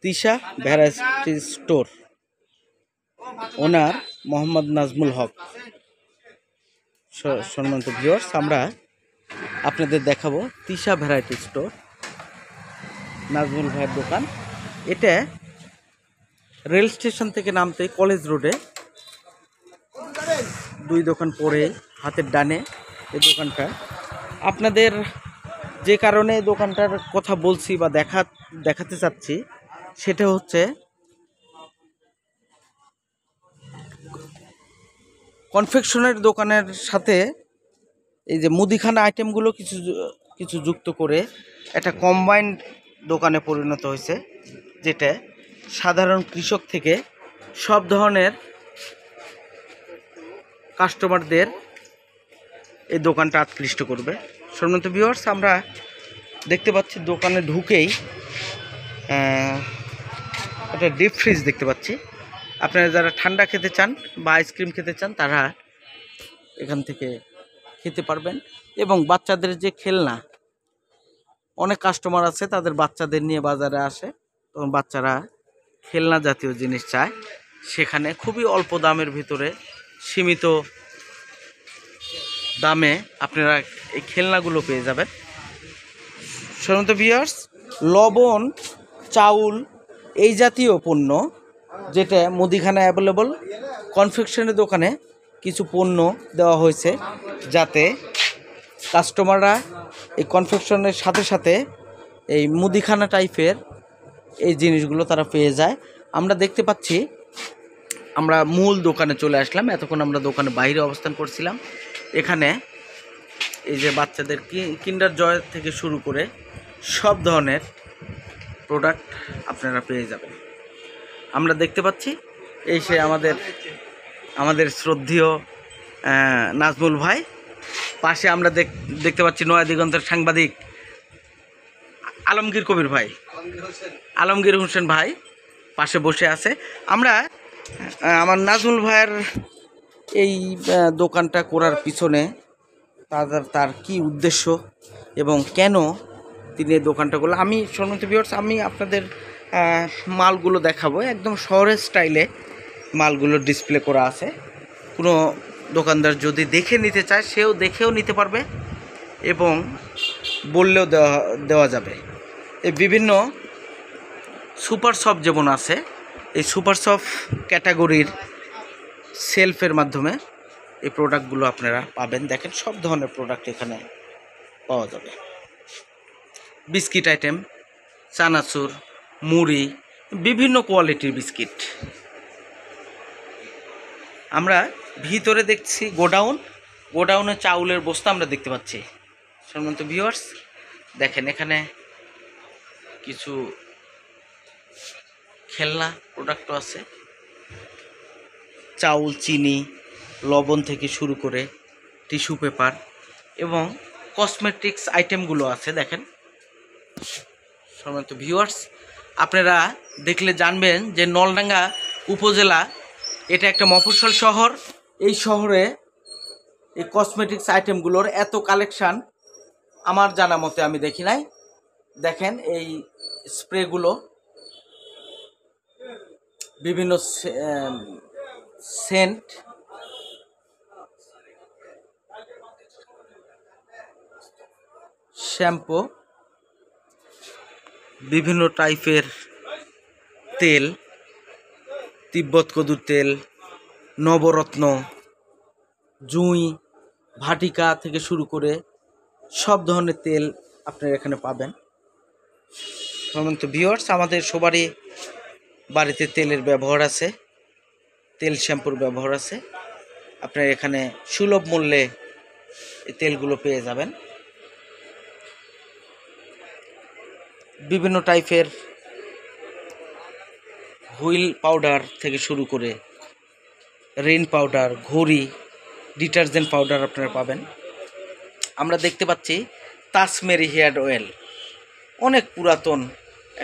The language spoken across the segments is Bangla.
তিশা ভ্যারাইটি স্টোর, ওনার মোহাম্মদ নাজমুল হক। সম্মানিত ভিউয়ার্স, আমরা আপনাদের দেখাবো তিশা ভ্যারাইটি স্টোর, নাজমুল ভাইয়ের দোকান। এটা রেল স্টেশন থেকে নামতে কলেজ রোডে 2 দোকান পরে হাতের ডানে এই দোকানটা। আপনাদের যে কারণে দোকানটার কথা বলছি বা দেখাতে চাচ্ছি সেটা হচ্ছে কনফেকশনের দোকানের সাথে এই যে মুদিখানা আইটেমগুলো কিছু যুক্ত করে একটা কম্বাইন্ড দোকানে পরিণত হয়েছে, যেটা সাধারণ কৃষক থেকে সব ধরনের কাস্টমারদের এই দোকানটা আকৃষ্ট করবে। সম্মানিত ভিউয়ার্স, আমরা দেখতে পাচ্ছি দোকানে ঢুকেই একটা ডিপ ফ্রিজ দেখতে পাচ্ছি। আপনারা যারা ঠান্ডা খেতে চান বা আইসক্রিম খেতে চান তারা এখান থেকে খেতে পারবেন। এবং বাচ্চাদের যে খেলনা, অনেক কাস্টমার আছে তাদের বাচ্চাদের নিয়ে বাজারে আসে, তখন বাচ্চারা খেলনা জাতীয় জিনিস চায়, সেখানে খুবই অল্প দামের ভিতরে সীমিত দামে আপনারা এই খেলনাগুলো পেয়ে যাবেন। সম্মানিত ভিউয়ার্স, লবণ, চাউল এই জাতীয় পণ্য যেটা মুদিখানা অ্যাভেলেবল, কনফেকশনের দোকানে কিছু পণ্য দেওয়া হয়েছে যাতে কাস্টমাররা এই কনফেকশনের সাথে সাথে এই মুদিখানা টাইপের এই জিনিসগুলো তারা পেয়ে যায়। আমরা দেখতে পাচ্ছি, আমরা মূল দোকানে চলে আসলাম। এতক্ষণ আমরা দোকানে বাইরে অবস্থান করছিলাম। এখানে এই যে বাচ্চাদের কিন্ডার জয় থেকে শুরু করে সব ধরনের প্রোডাক্ট আপনারা পেয়ে যাবেন। আমরা দেখতে পাচ্ছি এই সে আমাদের শ্রদ্ধেয় নাজমুল ভাই। পাশে আমরা দেখতে পাচ্ছি নয়া দিগন্তের সাংবাদিক আলমগীর কবির ভাই, আলমগীর হোসেন ভাই পাশে বসে আছে। আমরা আমার নাজমুল ভাইয়ের এই দোকানটা করার পিছনে তার কি উদ্দেশ্য এবং কেন তিনি এই দোকানটা করলেন, আমি সম্মানিত ভিউয়ার্স আমি আপনাদের মালগুলো দেখাবো। একদম শহরের স্টাইলে মালগুলো ডিসপ্লে করা আছে। কোনো দোকানদার যদি দেখে নিতে চায় সেও দেখেও নিতে পারবে এবং বললেও দেওয়া যাবে। এই বিভিন্ন সুপার শপ যেমন আছে, এই সুপার শপ ক্যাটাগরির সেলফের মাধ্যমে এই প্রোডাক্টগুলো আপনারা পাবেন। দেখেন সব ধরনের প্রোডাক্ট এখানে পাওয়া যাবে। বিস্কিট আইটেম, চানাচুর, মুড়ি, বিভিন্ন কোয়ালিটির বিস্কিট। আমরা ভিতরে দেখছি গোডাউনে চাউলের বস্তা আমরা দেখতে পাচ্ছি। সম্মানিত ভিউয়ার্স, দেখেন এখানে কিছু খেলনা প্রোডাক্টও আছে, চাউল, চিনি, লবণ থেকে শুরু করে টিস্যু পেপার এবং কসমেটিক্স আইটেমগুলো আছে। দেখেন সম্মানিত ভিউয়ার্স, আপনারা দেখলে জানবেন যে নলডাঙ্গা উপজেলা এটা একটা মফস্বল শহর। এই শহরে এই কসমেটিক্স আইটেমগুলোর এত কালেকশান আমার জানা মতে আমি দেখি নাই। দেখেন এই স্প্রেগুলো, বিভিন্ন সেন্ট, শ্যাম্পু, বিভিন্ন টাইপের তেল, তিব্বত কদুর তেল, নবরত্ন, জুঁই, ভাটিকা থেকে শুরু করে সব ধরনের তেল আপনারা এখানে পাবেন। সম্মানিত ভিউয়ার্স, আমাদের সবারই বাড়িতে তেলের ব্যবহার আছে, তেল শ্যাম্পুর ব্যবহার আছে। আপনারা এখানে সুলভ মূল্যে এই তেলগুলো পেয়ে যাবেন। বিভিন্ন টাইপের হুইল পাউডার থেকে শুরু করে রেইন পাউডার, ঘড়ি, ডিটারজেন্ট পাউডার আপনারা পাবেন। আমরা দেখতে পাচ্ছি তাসমেরি হেয়ার অয়েল, অনেক পুরাতন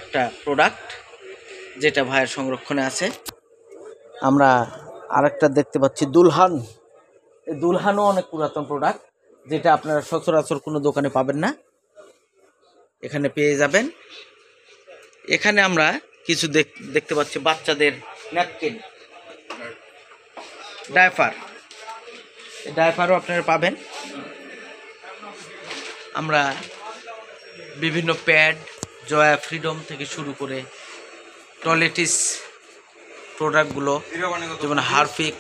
একটা প্রোডাক্ট যেটা ভাইয়ের সংরক্ষণে আছে। আমরা আরেকটা দেখতে পাচ্ছি দুলহান। এই দুলহানও অনেক পুরাতন প্রোডাক্ট যেটা আপনারা সচরাচর কোনো দোকানে পাবেন না, এখানে পেয়ে যাবেন। এখানে আমরা কিছু দেখতে পাচ্ছি বাচ্চাদের ন্যাপকিন, ডায়পারও আপনারা পাবেন। আমরা বিভিন্ন প্যাড, জয়া ফ্রিডম থেকে শুরু করে টয়লেটিস প্রোডাক্টগুলো যেমন হারপিক,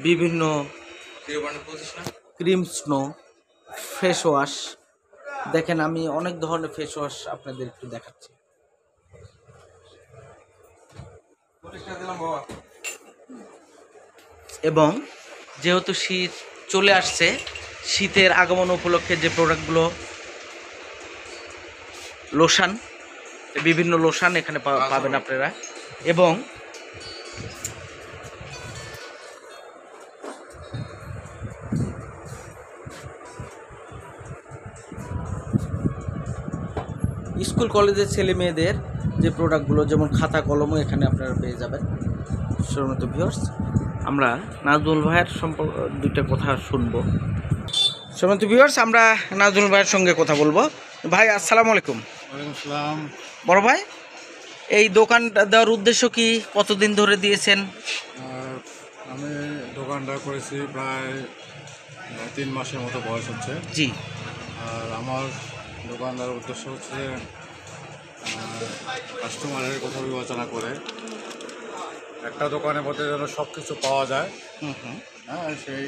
বিভিন্ন ক্রিম স্নো, ফেস ওয়াশ। দেখেন আমি অনেক ধরনের ফেস ওয়াশ আপনাদের একটু দেখাচ্ছি। এবং যেহেতু শীত চলে আসছে, শীতের আগমন উপলক্ষে যে প্রোডাক্টগুলো, লোশান, বিভিন্ন লোশান এখানে পাবেন আপনারা। এবং স্কুল কলেজের ছেলে মেয়েদের যে প্রোডাক্টগুলো, যেমন খাতা কলমও এখানে আপনারা পেয়ে যাবেন। সম্মানিত ভিউয়ার্স, আমরা নাজমুল ভাইয়ের সম্পর্কে দুইটা কথা শুনবো। সম্মানিত ভিউয়ার্স, আমরা নাজমুল ভাইয়ের সঙ্গে কথা বলবো। ভাই আসসালামু আলাইকুম। ওয়ালাইকুম আসসালাম। বড় ভাই, এই দোকান দেওয়ার উদ্দেশ্য কি? কতদিন ধরে দিয়েছেন? আমি দোকানটা করেছি প্রায় 3 মাসের মতো বয়স হচ্ছে। জি। আর আমার দোকান দেওয়ার উদ্দেশ্য হচ্ছে কাস্টমারের কথা বিবেচনা করে একটা দোকানের মধ্যে যেন সব কিছু পাওয়া যায়। হ্যাঁ, সেই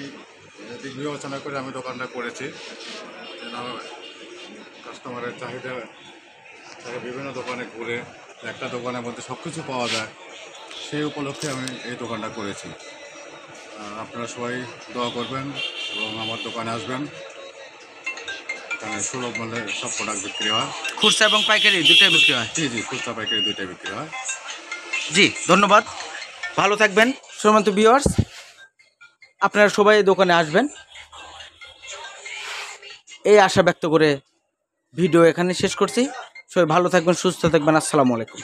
দিক বিবেচনা করে আমি দোকানটা করেছি, যেন কাস্টমারের চাহিদা থাকে বিভিন্ন দোকানে ঘুরে একটা দোকানের মধ্যে সব কিছু পাওয়া যায়, সেই উপলক্ষে আমি এই দোকানটা করেছি। আপনারা সবাই দোয়া করবেন এবং আমার দোকানে আসবেন। এখানে সুলভ মূল্যে সব প্রোডাক্ট বিক্রি হয়। খুচরা এবং পাইকারি দুটোই বিক্রি হয়? জি, খুচরা পাইকারি দুইটাই বিক্রি হয়। জি, ধন্যবাদ, ভালো থাকবেন। সম্মানিত ভিউয়ার্স, আপনারা সবাই এই দোকানে আসবেন, এই আশা ব্যক্ত করে ভিডিও এখানে শেষ করছি। সবাই ভালো থাকবেন, সুস্থ থাকবেন। আসসালামু আলাইকুম।